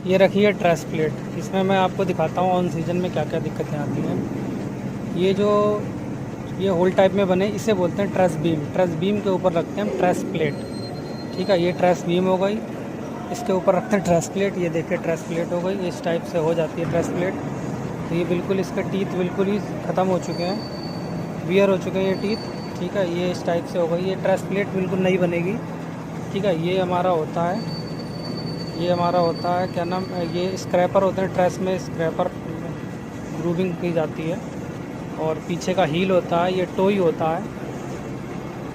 ये रखी है ट्रेस प्लेट। इसमें मैं आपको दिखाता हूँ ऑन सीजन में क्या क्या दिक्कतें आती हैं। ये होल टाइप में बने, इसे बोलते हैं ट्रेस बीम। ट्रेस बीम के ऊपर रखते हैं हम ट्रेस प्लेट। ठीक है, ये ट्रेस बीम हो गई, इसके ऊपर रखते हैं ट्रेस प्लेट। ये देखिए ट्रेस प्लेट हो गई, इस टाइप से हो जाती है ट्रेस प्लेट। तो ये बिल्कुल इसके टीथ बिल्कुल ही ख़त्म हो चुके हैं, वियर हो चुके हैं ये टीथ। ठीक है, ये इस टाइप से हो गई, ये ट्रेस प्लेट बिल्कुल नई बनेगी। ठीक है, ये हमारा होता है, क्या नाम, ये स्क्रैपर होते हैं। ट्रेस में स्क्रैपर ग्रूविंग की जाती है। और पीछे का हील होता है, ये टोई होता है।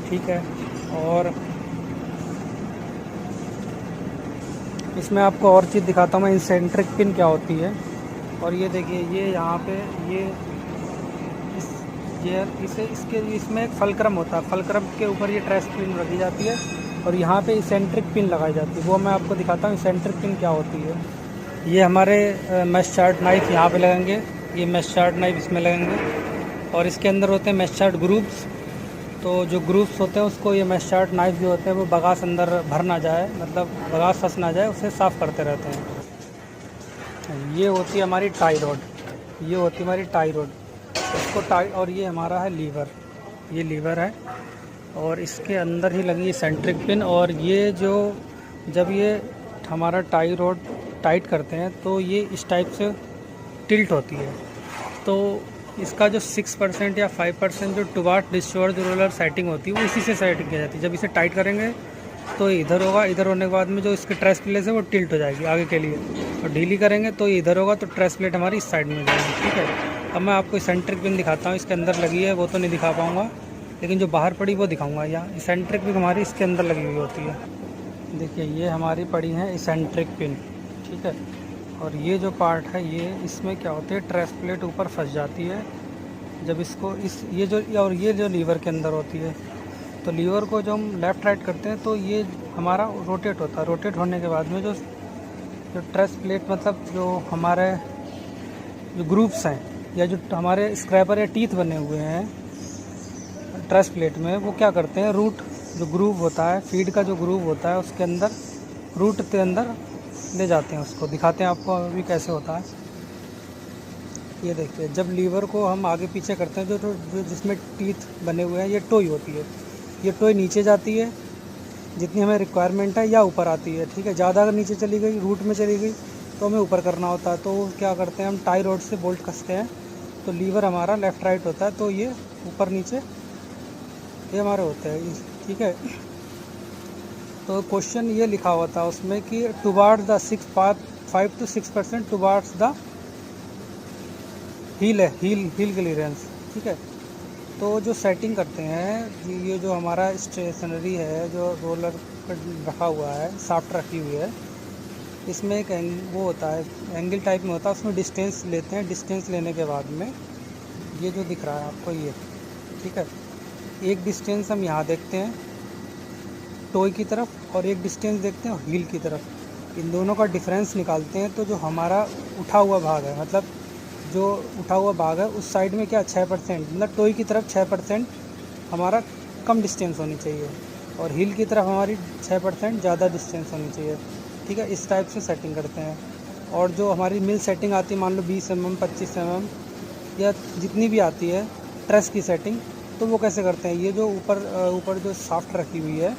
ठीक है, और इसमें आपको और चीज़ दिखाता हूँ मैं, इंसेंट्रिक पिन क्या होती है। और ये देखिए, ये यहाँ पे इस इसमें एक फलक्रम होता है। फलक्रम के ऊपर ये ट्रेस पिन रखी जाती है और यहाँ पे इसेंट्रिक पिन लगाई जाती है। वो मैं आपको दिखाता हूँ इसेंट्रिक पिन क्या होती है। ये हमारे मैश चार्ट नाइफ यहाँ पे लगेंगे, ये मैश चार्ट नाइफ इसमें लगेंगे। और इसके अंदर होते हैं मैश चार्ट ग्रूव्स। तो जो ग्रूव्स होते हैं उसको ये मैश चार्ट नाइफ जो होते हैं वो बगास अंदर भर ना जाए, मतलब बगास फंस ना जाए, उसे साफ़ करते रहते हैं। ये होती है हमारी टाई रॉड, इसको टाई। और ये हमारा है लीवर, ये लीवर है और इसके अंदर ही लगी सेंट्रिक पिन। और ये जो जब ये हमारा टाई रॉड टाइट करते हैं तो ये इस टाइप से टिल्ट होती है। तो इसका जो 6% या 5% जो टुवार्ड डिस्चार्ज रोलर सेटिंग होती है वो इसी से सेटिंग की जाती है। जब इसे टाइट करेंगे तो इधर होगा, इधर होने के बाद में जो इसकी ट्रेस प्लेट है वो टिल्ट हो जाएगी आगे के लिए। और ढीली करेंगे तो ये इधर होगा, तो ट्रेस प्लेट हमारी इस साइड में हो जाएगी। ठीक है, अब मैं आपको सेंट्रिक पिन दिखाता हूँ। इसके अंदर लगी है वो तो नहीं दिखा पाऊँगा, लेकिन जो बाहर पड़ी वो दिखाऊंगा। यहाँ इसेंट्रिक पिन हमारी इसके अंदर लगी हुई होती है। देखिए, ये हमारी पड़ी है इसेंट्रिक पिन। ठीक है, और ये जो पार्ट है ये इसमें क्या होती है, ट्रेस प्लेट ऊपर फंस जाती है। जब इसको ये जो लीवर के अंदर होती है, तो लीवर को जो हम लेफ़्ट राइट करते हैं तो ये हमारा रोटेट होता है। रोटेट होने के बाद में जो ट्रेस प्लेट, मतलब जो हमारे जो ग्रूव्स हैं या जो हमारे स्क्रैपर या टीथ बने हुए हैं ट्रेस प्लेट में, वो क्या करते हैं, रूट जो ग्रूव होता है, फीड का जो ग्रूव होता है उसके अंदर, रूट के अंदर ले जाते हैं। उसको दिखाते हैं आपको अभी कैसे होता है। ये देखिए, जब लीवर को हम आगे पीछे करते हैं जो जिसमें टीथ बने हुए हैं, ये टोई होती है। ये टोई नीचे जाती है जितनी हमें रिक्वायरमेंट है, या ऊपर आती है। ठीक है, ज़्यादा अगर नीचे चली गई, रूट में चली गई, तो हमें ऊपर करना होता है। तो क्या करते हैं, हम टाई रॉड से बोल्ट कसते हैं। तो लीवर हमारा लेफ़्ट राइट होता है, तो ये ऊपर नीचे ये हमारे होते हैं। ठीक है, तो क्वेश्चन ये लिखा हुआ था उसमें कि towards the 5 to 6% towards the heel है, हील क्लियरेंस। ठीक है, तो जो सेटिंग करते हैं, ये जो हमारा स्टेशनरी है, जो रोलर रखा हुआ है, साफ्ट रखी हुई है, इसमें एक वो होता है, एंगल टाइप में होता है, उसमें डिस्टेंस लेते हैं। डिस्टेंस लेने के बाद में ये जो दिख रहा है आपको ये, ठीक है, एक डिस्टेंस हम यहाँ देखते हैं टोई की तरफ, और एक डिस्टेंस देखते हैं हील की तरफ। इन दोनों का डिफरेंस निकालते हैं। तो जो हमारा उठा हुआ भाग है, मतलब जो उठा हुआ भाग है उस साइड में क्या 6%, मतलब टोई की तरफ 6% हमारा कम डिस्टेंस होनी चाहिए, और हील की तरफ हमारी 6% ज़्यादा डिस्टेंस होनी चाहिए। ठीक है, इस टाइप से सेटिंग करते हैं। और जो हमारी मिल सेटिंग आती है, मान लो 20 mm 25 mm या जितनी भी आती है ट्रेस की सेटिंग, तो वो कैसे करते हैं, ये जो ऊपर जो साफ्ट रखी हुई है,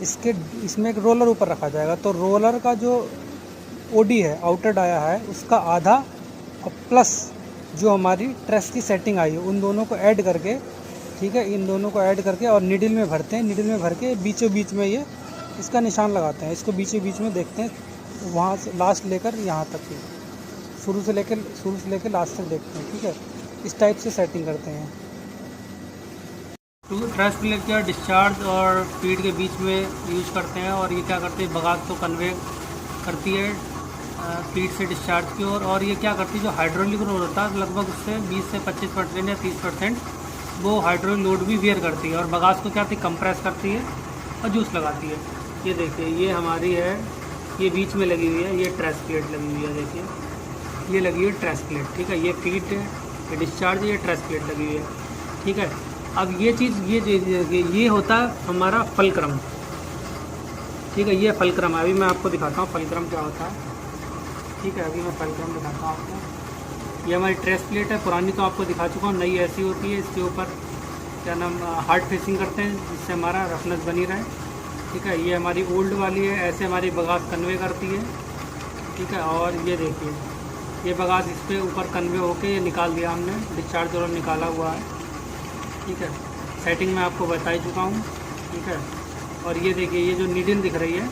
इसमें एक रोलर ऊपर रखा जाएगा। तो रोलर का जो ओडी है, आउटर डाया है, उसका आधा और प्लस जो हमारी ट्रेस की सेटिंग आई है, उन दोनों को ऐड करके, ठीक है, इन दोनों को ऐड करके और निडल में भरते हैं। निडल में भर के बीचों बीच में ये इसका निशान लगाते हैं। इसको बीचों बीच में देखते हैं, वहाँ से लास्ट लेकर यहाँ तक ही, शुरू से लेकर लास्ट तक देखते हैं। ठीक है, इस टाइप से सेटिंग करते हैं। तो ट्रेस प्लेट का डिस्चार्ज और फीड के बीच में यूज करते हैं। और ये क्या करते हैं, बगास को कन्वे करती है फीड से डिस्चार्ज की ओर। और ये क्या करती है, जो हाइड्रोलिक लोड होता है लगभग उससे 20 से 25% या 30% वो हाइड्रोलिक लोड भी वेयर करती है, और बगास को क्या करती है, कंप्रेस करती है और जूस लगाती है। ये देखिए, ये हमारी है, ये बीच में लगी हुई है, ये ट्रेस प्लेट लगी हुई है। देखिए, ये लगी हुई है ट्रेस प्लेट। ठीक है, ये फीड है, ये डिस्चार्ज है, ये ट्रेस प्लेट लगी हुई है। ठीक है, अब ये चीज़ ये होता है हमारा फलक्रम। ठीक है, ये फलक्रम है। अभी मैं आपको दिखाता हूँ फलक्रम क्या होता है। ठीक है, अभी मैं फलक्रम दिखाता हूँ आपको। ये हमारी ट्रेस प्लेट है, पुरानी तो आपको दिखा चुका हूँ, नई ऐसी होती है। इसके ऊपर क्या नाम हार्ड फेसिंग करते हैं जिससे हमारा रफनेस बनी रहे। ठीक है, ये हमारी ओल्ड वाली है, ऐसे हमारी बगास कन्वे करती है। ठीक है, और ये देखिए ये बगास इस पर ऊपर कन्वे होके ये निकाल दिया हमने, डिस्चार्ज और निकाला हुआ है। ठीक है, सेटिंग मैं आपको बता ही चुका हूँ। ठीक है, और ये देखिए ये जो नीडल दिख रही है,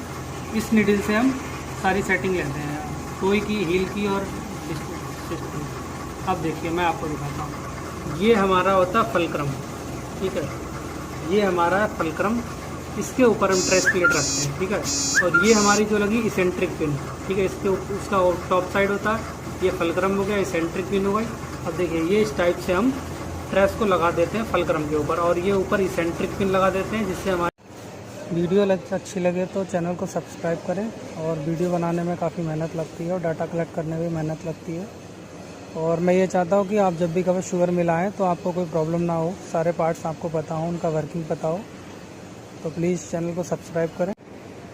इस नीडल से हम सारी सेटिंग लेते हैं, टोई की, हील की और सिस्टम। अब देखिए मैं आपको दिखाता हूँ, ये हमारा होता है फलक्रम। ठीक है, ये हमारा है फलक्रम, इसके ऊपर हम ट्रेस प्लेट रखते हैं। ठीक है, और ये हमारी जो लगी इसेंट्रिक पिन। ठीक है, इसके उसका टॉप साइड होता है, ये फलक्रम हो गया, इसेंट्रिक पिन हो गई। अब देखिए ये इस टाइप से हम ट्रेस को लगा देते हैं फलक्रम के ऊपर, और ये ऊपर इसेंट्रिक पिन लगा देते हैं, जिससे हमारी वीडियो अच्छी लगे तो चैनल को सब्सक्राइब करें। और वीडियो बनाने में काफ़ी मेहनत लगती है और डाटा कलेक्ट करने में मेहनत लगती है। और मैं ये चाहता हूँ कि आप जब भी कभी शुगर मिलाएं तो आपको कोई प्रॉब्लम ना हो, सारे पार्ट्स आपको पता हो, उनका वर्किंग पता हो। तो प्लीज़ चैनल को सब्सक्राइब करें।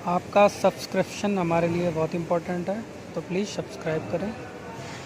आपका सब्सक्रिप्शन हमारे लिए बहुत इम्पोर्टेंट है, तो प्लीज़ सब्सक्राइब करें।